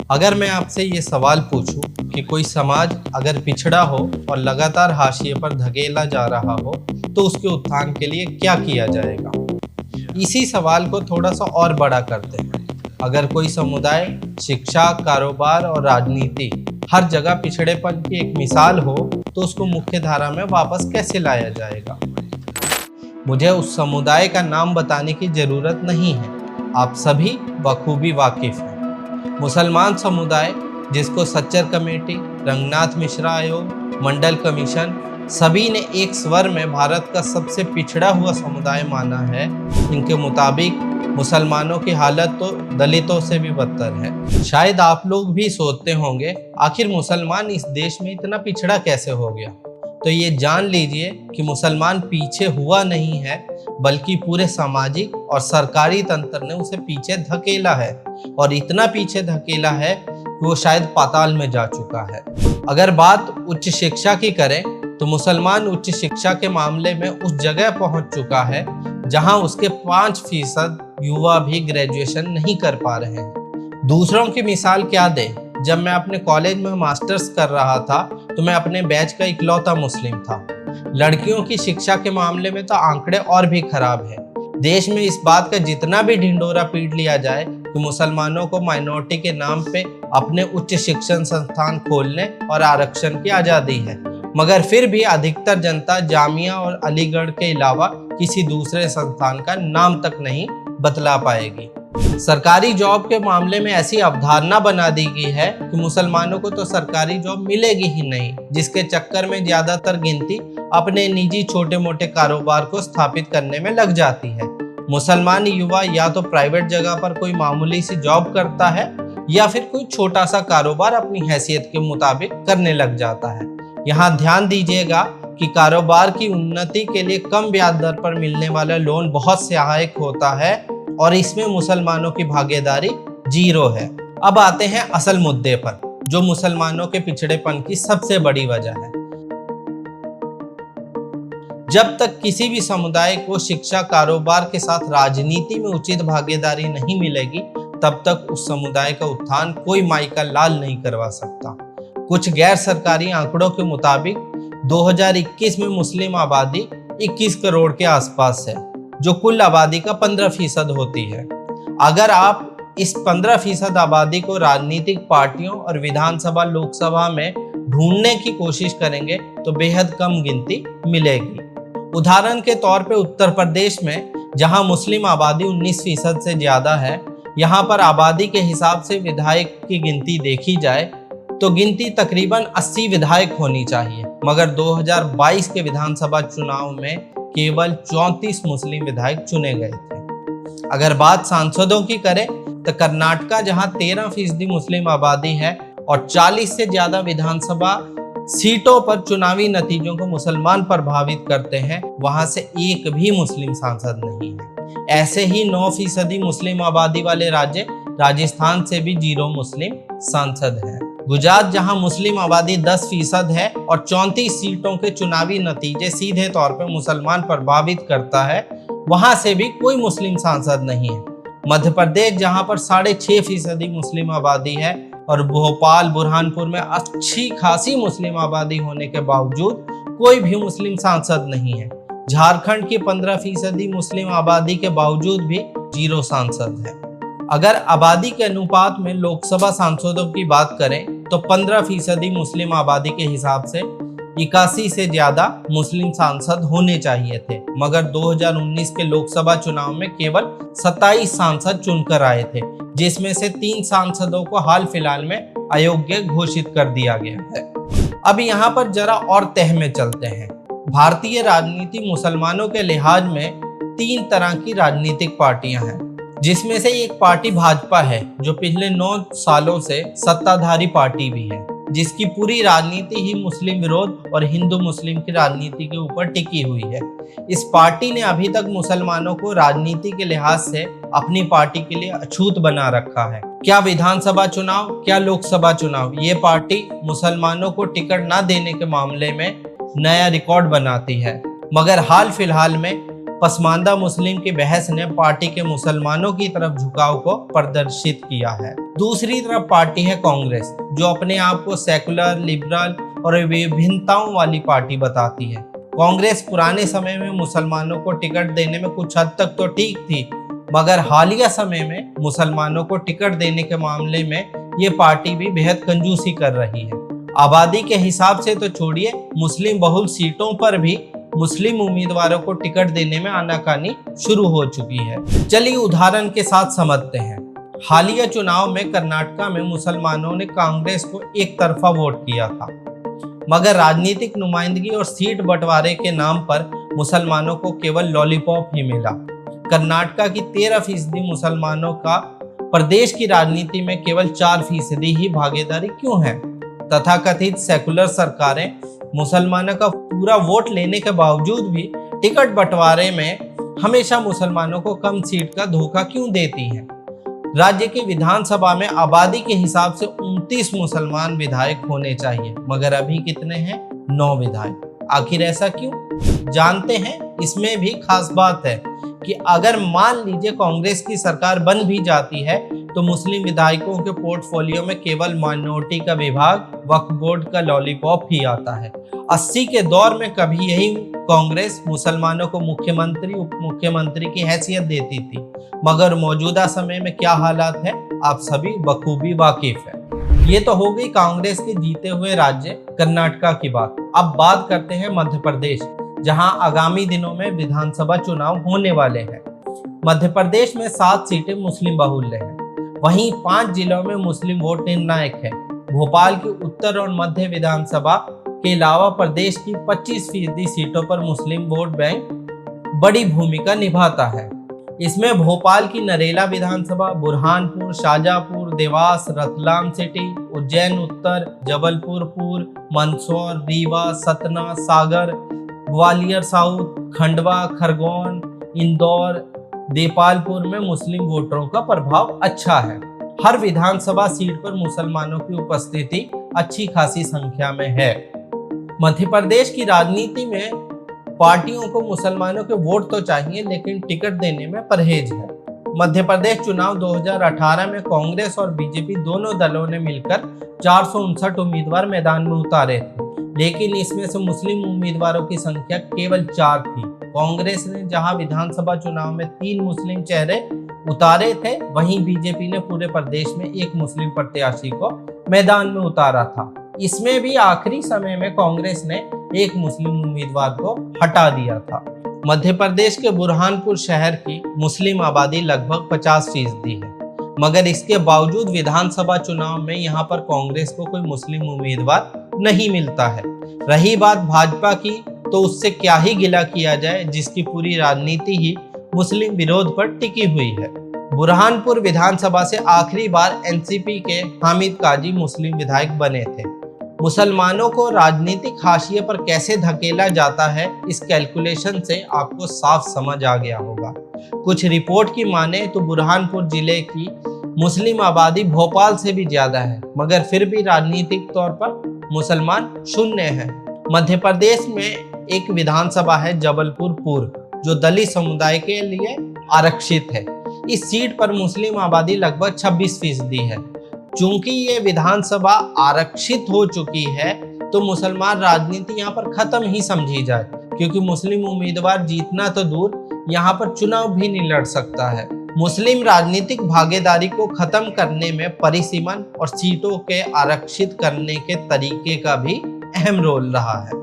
अगर मैं आपसे ये सवाल पूछूं कि कोई समाज अगर पिछड़ा हो और लगातार हाशिए पर धकेला जा रहा हो तो उसके उत्थान के लिए क्या किया जाएगा। इसी सवाल को थोड़ा सा और बड़ा करते हैं। अगर कोई समुदाय शिक्षा, कारोबार और राजनीति हर जगह पिछड़ेपन की एक मिसाल हो तो उसको मुख्य धारा में वापस कैसे लाया जाएगा। मुझे उस समुदाय का नाम बताने की जरूरत नहीं है, आप सभी बखूबी वाकिफ हैं। मुसलमान समुदाय, जिसको सच्चर कमेटी, रंगनाथ मिश्रा आयोग, मंडल कमीशन सभी ने एक स्वर में भारत का सबसे पिछड़ा हुआ समुदाय माना है, इनके मुताबिक मुसलमानों की हालत तो दलितों से भी बदतर है। शायद आप लोग भी सोचते होंगे आखिर मुसलमान इस देश में इतना पिछड़ा कैसे हो गया। तो ये जान लीजिए कि मुसलमान पीछे हुआ नहीं है, बल्कि पूरे सामाजिक और सरकारी तंत्र ने उसे पीछे धकेला है, और इतना पीछे धकेला है कि वो शायद पाताल में जा चुका है। अगर बात उच्च शिक्षा की करें तो मुसलमान उच्च शिक्षा के मामले में उस जगह पहुंच चुका है जहां उसके 5% युवा भी ग्रेजुएशन नहीं कर पा रहे हैं। दूसरों की मिसाल क्या दें। जब मैं अपने कॉलेज में मास्टर्स कर रहा था तो मैं अपने बैच का इकलौता मुस्लिम था। लड़कियों की शिक्षा के मामले में तो आंकड़े और भी खराब हैं। देश में इस बात का जितना भी ढिंडोरा पीट लिया जाए कि मुसलमानों को माइनॉरिटी के नाम पे अपने उच्च शिक्षण संस्थान खोलने और आरक्षण की आज़ादी है, मगर फिर भी अधिकतर जनता जामिया और अलीगढ़ के अलावा किसी दूसरे संस्थान का नाम तक नहीं बतला पाएगी। सरकारी जॉब के मामले में ऐसी अवधारणा बना दी गई है कि मुसलमानों को तो सरकारी जॉब मिलेगी ही नहीं, जिसके चक्कर में ज्यादातर गिनती अपने निजी छोटे मोटे कारोबार को स्थापित करने में लग जाती है। मुसलमान युवा या तो प्राइवेट जगह पर कोई मामूली सी जॉब करता है या फिर कोई छोटा सा कारोबार अपनी हैसियत के मुताबिक करने लग जाता है। यहाँ ध्यान दीजिएगा कि कारोबार की उन्नति के लिए कम ब्याज दर पर मिलने वाला लोन बहुत सहायक होता है और इसमें मुसलमानों की भागीदारी 0 है। अब आते हैं असल मुद्दे पर, जो मुसलमानों के पिछड़ेपन की सबसे बड़ी वजह है। जब तक किसी भी समुदाय को शिक्षा, कारोबार के साथ राजनीति में उचित भागीदारी नहीं मिलेगी, तब तक उस समुदाय का उत्थान कोई माई का लाल नहीं करवा सकता। कुछ गैर सरकारी आंकड़ों के मुताबिक 2021 में मुस्लिम आबादी 21 करोड़ के आसपास है, जो कुल आबादी का 15% होती है। अगर आप इस 15% आबादी को राजनीतिक पार्टियों और विधानसभा, लोकसभा में ढूंढने की कोशिश करेंगे तो बेहद कम गिनती मिलेगी। उदाहरण के तौर पे उत्तर प्रदेश में, जहां मुस्लिम आबादी 19% से ज्यादा है, यहाँ पर आबादी के हिसाब से विधायक की गिनती देखी जाए तो गिनती तकरीबन 80 विधायक होनी चाहिए, मगर 2022 के विधानसभा चुनाव में केवल 34 मुस्लिम विधायक चुने गए थे। अगर बात सांसदों की करें तो कर्नाटका, जहां 13% मुस्लिम आबादी है और 40 से ज्यादा विधानसभा सीटों पर चुनावी नतीजों को मुसलमान प्रभावित करते हैं, वहां से एक भी मुस्लिम सांसद नहीं है। ऐसे ही 9% मुस्लिम आबादी वाले राज्य राजस्थान से भी 0 मुस्लिम सांसद हैं। गुजरात, जहां मुस्लिम आबादी 10% है और 34 सीटों के चुनावी नतीजे सीधे तौर पर मुसलमान प्रभावित करता है, वहां से भी कोई मुस्लिम सांसद नहीं है। मध्य प्रदेश, जहां पर 6.5% मुस्लिम आबादी है और भोपाल, बुरहानपुर में अच्छी खासी मुस्लिम आबादी होने के बावजूद कोई भी मुस्लिम सांसद नहीं है। झारखंड की 15% मुस्लिम आबादी के बावजूद भी 0 सांसद है। अगर आबादी के अनुपात में लोकसभा सांसदों की बात करें तो 15% मुस्लिम आबादी के हिसाब से 81 से ज्यादा मुस्लिम सांसद होने चाहिए थे, मगर 2019 के लोकसभा चुनाव में केवल 27 सांसद चुनकर आए थे, जिसमें से 3 सांसदों को हाल फिलहाल में अयोग्य घोषित कर दिया गया है। अब यहाँ पर जरा और तह में चलते हैं। भारतीय राजनीति मुसलमानों के लिहाज में 3 तरह की राजनीतिक पार्टियां हैं, जिसमें से एक पार्टी भाजपा है, जो पिछले 9 सालों से सत्ताधारी पार्टी भी है, जिसकी पूरी राजनीति ही मुस्लिम विरोध और हिंदू मुस्लिम की राजनीति के ऊपर टिकी हुई है। इस पार्टी ने अभी तक मुसलमानों को राजनीति के लिहाज से अपनी पार्टी के लिए अछूत बना रखा है। क्या विधानसभा चुनाव, क्या लोकसभा चुनाव, ये पार्टी मुसलमानों को टिकट न देने के मामले में नया रिकॉर्ड बनाती है, मगर हाल फिलहाल में पसमानदा मुस्लिम की बहस ने पार्टी के मुसलमानों की तरफ झुकाव को प्रदर्शित किया है। दूसरी तरफ पार्टी है कांग्रेस, जो अपने आप को सेकुलर, लिबरल और विभिन्नताओं वाली पार्टी बताती है। कांग्रेस पुराने समय में मुसलमानों को टिकट देने में कुछ हद तक तो ठीक थी, मगर हालिया समय में मुसलमानों को टिकट देने के मामले में ये पार्टी भी बेहद कंजूसी कर रही है। आबादी के हिसाब से तो छोड़िए, मुस्लिम बहुल सीटों पर भी मुस्लिम उम्मीदवारों को टिकट देने में आनाकानी शुरू हो चुकी है। चलिए उदाहरण के साथ समझते हैं। हालिया चुनाव में कर्नाटक में मुसलमानों ने कांग्रेस को एक तरफा वोट किया था, मगर राजनीतिक नुमाइंदगी और सीट बंटवारे के नाम पर मुसलमानों को केवल लॉलीपॉप ही मिला। कर्नाटक की 13% मुसलमानों का प्रदेश की राजनीति में केवल 4% ही भागीदारी क्यों है? तथाकथित सेकुलर सरकारें मुसलमानों का पूरा वोट लेने के बावजूद भी टिकट बंटवारे में हमेशा मुसलमानों को कम सीट का धोखा क्यों देती हैं? राज्य की विधानसभा में आबादी के हिसाब से 29 मुसलमान विधायक होने चाहिए, मगर अभी कितने हैं? 9 विधायक। आखिर ऐसा क्यों? जानते हैं। इसमें भी खास बात है कि अगर मान लीजिए कांग्रेस की सरकार बन भी जाती है तो मुस्लिम विधायकों के पोर्टफोलियो में केवल माइनॉरिटी का विभाग, वक्फ बोर्ड का लॉलीपॉप ही आता है। 80 के दौर में कभी यही कांग्रेस मुसलमानों को मुख्यमंत्री, उप मुख्यमंत्री की हैसियत देती थी, मगर मौजूदा समय में क्या हालात है आप सभी बखूबी वाकिफ है। ये तो हो गई कांग्रेस के जीते हुए राज्य कर्नाटक की बात। अब बात करते हैं मध्य प्रदेश, जहां आगामी दिनों में विधानसभा चुनाव होने वाले हैं। मध्य प्रदेश में 7 सीटें मुस्लिम बहुल्य हैं, वहीं 5 जिलों में मुस्लिम वोट निर्णायक है। भोपाल की उत्तर और मध्य विधानसभा के अलावा प्रदेश की 25% सीटों पर मुस्लिम वोट बैंक बड़ी भूमिका निभाता है। इसमें भोपाल की नरेला विधानसभा, बुरहानपुर, शाजापुर, देवास, रतलाम सिटी, उज्जैन उत्तर, जबलपुर पूर्व, मंदसौर, रीवा, सतना, सागर, ग्वालियर साउथ, खंडवा, खरगोन, इंदौर, देपालपुर में मुस्लिम वोटरों का प्रभाव अच्छा है। हर विधानसभा सीट पर मुसलमानों की उपस्थिति अच्छी खासी संख्या में है। मध्य प्रदेश की राजनीति में पार्टियों को मुसलमानों के वोट तो चाहिए, लेकिन टिकट देने में परहेज है। मध्य प्रदेश चुनाव 2018 में कांग्रेस और बीजेपी दोनों दलों ने मिलकर 459 उम्मीदवार मैदान में उतारे थे, लेकिन इसमें से मुस्लिम उम्मीदवारों की संख्या केवल 4 थी। कांग्रेस ने जहां विधानसभा चुनाव में 3 मुस्लिम चेहरे उतारे थे, वहीं बीजेपी ने पूरे प्रदेश में 1 मुस्लिम प्रत्याशी को मैदान में उतारा था। इसमें भी आखिरी समय में कांग्रेस ने 1 मुस्लिम उम्मीदवार को हटा दिया था। मध्य प्रदेश के बुरहानपुर शहर की मुस्लिम आबादी लगभग 50% है, मगर इसके बावजूद विधानसभा चुनाव में यहाँ पर कांग्रेस को कोई मुस्लिम उम्मीदवार नहीं मिलता है। रही बात भाजपा की, तो उससे क्या ही गिला किया जाए, जिसकी पूरी राजनीति ही मुस्लिम विरोध पर टिकी हुई है। बुरहानपुर विधानसभा से आखिरी बार एनसीपी के हामिद काजी मुस्लिम विधायक बने थे। मुसलमानों को राजनीतिक हाशिए पर कैसे धकेला जाता है, इस कैलकुलेशन से आपको साफ समझ आ गया होगा। कुछ रिपोर्ट की माने तो बुरहानपुर जिले की मुस्लिम आबादी भोपाल से भी ज्यादा है, मगर फिर भी राजनीतिक तौर पर मुसलमान शून्य है। मध्य प्रदेश में एक विधानसभा है जबलपुर पूर्व, जो दलित समुदाय के लिए आरक्षित है। इस सीट पर मुस्लिम आबादी लगभग 26% है। चूंकि ये विधानसभा आरक्षित हो चुकी है, तो मुसलमान राजनीति यहाँ पर खत्म ही समझी जाए, क्योंकि मुस्लिम उम्मीदवार जीतना तो दूर, यहाँ पर चुनाव भी नहीं लड़ सकता है। मुस्लिम राजनीतिक भागीदारी को खत्म करने में परिसीमन और सीटों के आरक्षित करने के तरीके का भी अहम रोल रहा है।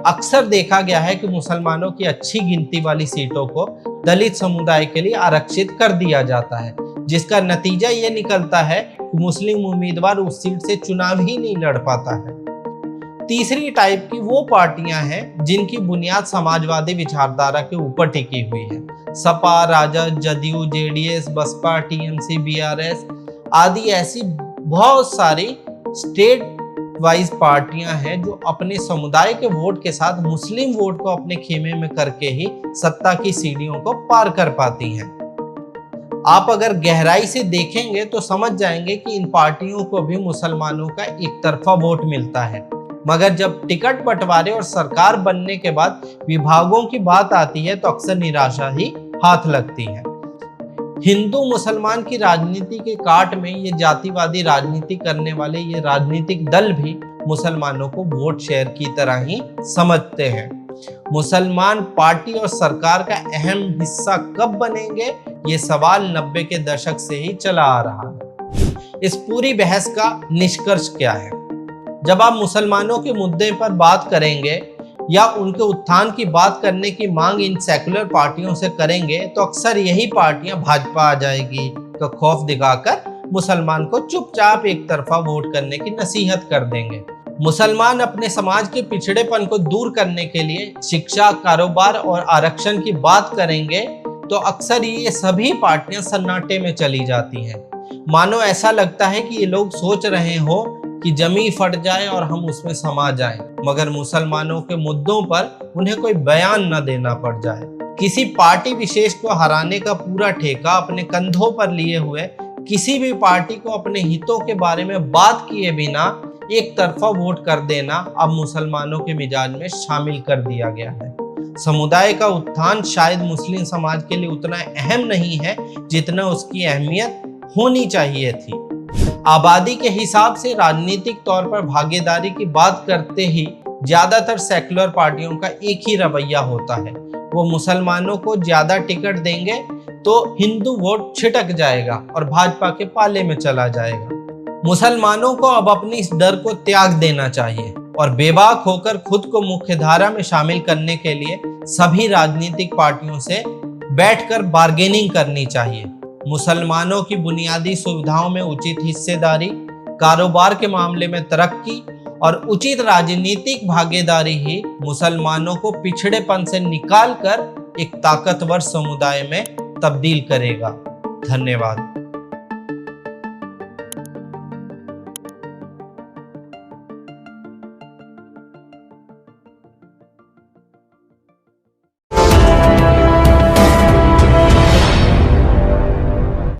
अक्सर देखा गया है कि मुसलमानों की अच्छी गिनती वाली सीटों को दलित समुदाय के लिए आरक्षित कर दिया जाता है, जिसका नतीजा ये निकलता है कि मुस्लिम उम्मीदवार उस सीट से चुनाव ही नहीं लड़ पाता है। तीसरी टाइप की वो पार्टियां हैं जिनकी बुनियाद समाजवादी विचारधारा के ऊपर टिकी हुई है। Sapa, Rajad, Jadyu, JDS, Basapa, TMC, BRS आदि ऐसी बहुत सारी स्टेट वाइज पार्टियां हैं जो अपने समुदाय के वोट के साथ मुस्लिम वोट को अपने खेमे में करके ही सत्ता की सीढ़ियों को पार कर पाती हैं। आप अगर गहराई से देखेंगे तो समझ जाएंगे कि इन पार्टियों को भी मुसलमानों का एक तरफा वोट मिलता है, मगर जब टिकट बंटवारे और सरकार बनने के बाद विभागों की बात आती है तो अक्सर निराशा ही हाथ लगती है। हिंदू मुसलमान की राजनीति के काट में ये जातिवादी राजनीति करने वाले ये राजनीतिक दल भी मुसलमानों को वोट शेयर की तरह ही समझते हैं। मुसलमान पार्टी और सरकार का अहम हिस्सा कब बनेंगे, ये सवाल 90 के दशक से ही चला आ रहा है। इस पूरी बहस का निष्कर्ष क्या है? जब आप मुसलमानों के मुद्दे पर बात करेंगे या उनके उत्थान की बात करने की मांग इन सेकुलर पार्टियों से करेंगे तो अक्सर यही पार्टियां भाजपा आ जाएगी का खौफ दिखाकर मुसलमान को चुपचाप एक तरफा वोट करने की नसीहत कर देंगे। मुसलमान अपने समाज के पिछड़ेपन को दूर करने के लिए शिक्षा, कारोबार और आरक्षण की बात करेंगे तो अक्सर ये सभी पार्टियां सन्नाटे में चली जाती हैं। मानो ऐसा लगता है कि ये लोग सोच रहे हो कि जमी फट जाए और हम उसमें समा जाएं, मगर मुसलमानों के मुद्दों पर उन्हें कोई बयान न देना पड़ जाए। किसी पार्टी विशेष को हराने का पूरा ठेका अपने कंधों पर लिए हुए किसी भी पार्टी को अपने हितों के बारे में बात किए बिना एक तरफा वोट कर देना अब मुसलमानों के मिजाज में शामिल कर दिया गया है। समुदाय का उत्थान शायद मुस्लिम समाज के लिए उतना अहम नहीं है जितना उसकी अहमियत होनी चाहिए थी। आबादी के हिसाब से राजनीतिक तौर पर भागीदारी की बात करते ही ज्यादातर सेकुलर पार्टियों का एक ही रवैया होता है, वो मुसलमानों को ज्यादा टिकट देंगे तो हिंदू वोट छिटक जाएगा और भाजपा के पाले में चला जाएगा। मुसलमानों को अब अपनी इस डर को त्याग देना चाहिए और बेबाक होकर खुद को मुख्यधारा में शामिल करने के लिए सभी राजनीतिक पार्टियों से बैठकर बार्गेनिंग करनी चाहिए। मुसलमानों की बुनियादी सुविधाओं में उचित हिस्सेदारी, कारोबार के मामले में तरक्की और उचित राजनीतिक भागीदारी ही मुसलमानों को पिछड़ेपन से निकालकर एक ताकतवर समुदाय में तब्दील करेगा। धन्यवाद।